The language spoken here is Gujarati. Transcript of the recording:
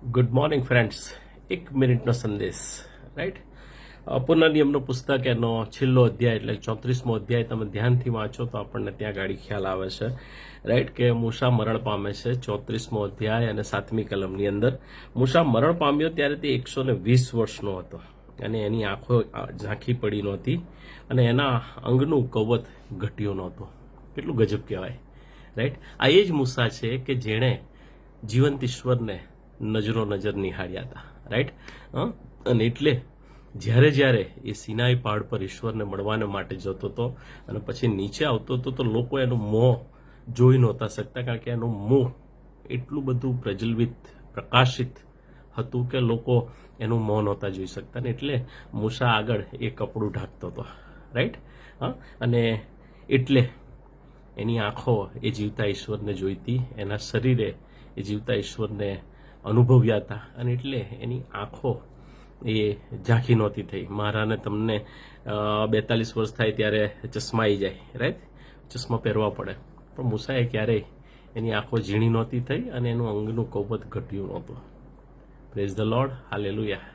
Good morning friends. 1 મિનિટનો સંદેશ, રાઈટ. પુનર્નિયમનો પુસ્તક એનો છેલ્લો અધ્યાય એટલે 34મો અધ્યાય તમે ધ્યાનથી વાંચો તો આપણને ત્યાં ગાડી ખ્યાલ આવે છે, રાઈટ, કે મૂસા મરણ પામે છે. 34મો અધ્યાય અને 7મી કલમની અંદર મૂસા મરણ પામ્યો ત્યારે તે 120 વર્ષનો હતો અને એની આંખો ઝાંખી પડી નહોતી અને એના અંગનું કવચ ઘટ્યું નહોતું. કેટલું ગજબ કહેવાય, રાઈટ. આ એ જ મૂસા છે કે જેણે જીવંત ઈશ્વરને નજરો નજર નિહાળ્યા હતા, રાઈટ. અને એટલે જ્યારે જ્યારે એ સિનાઈ પહાડ પર ઈશ્વરને મળવાને માટે જતો હતો અને પછી નીચે આવતો હતો તો લોકો એનું મોં જોઈ નહોતા શકતા, કારણ કે એનું મોં એટલું બધું પ્રજ્વલિત પ્રકાશિત હતું કે લોકો એનું મોં નહોતા જોઈ શકતા. ને એટલે મૂસા આગળ એ કપડું ઢાંકતો હતો, રાઈટ. અને એટલે એની આંખો એ જીવતા ઈશ્વરને જોઈતી, એના શરીરે એ જીવતા ઈશ્વરને અનુભવ્યા હતા અને એટલે એની આંખો એ ઝાંખી નહોતી થઈ. મારાને તમને 42 વર્ષ થાય ત્યારે ચશ્મા આવી જાય, રાઈટ, ચશ્મા પહેરવા પડે, પણ મૂસાએ ક્યારેય એની આંખો ઝીણી નહોતી થઈ અને એનું અંગનું કવચ ઘટ્યું નહોતું. Praise the lord, hallelujah.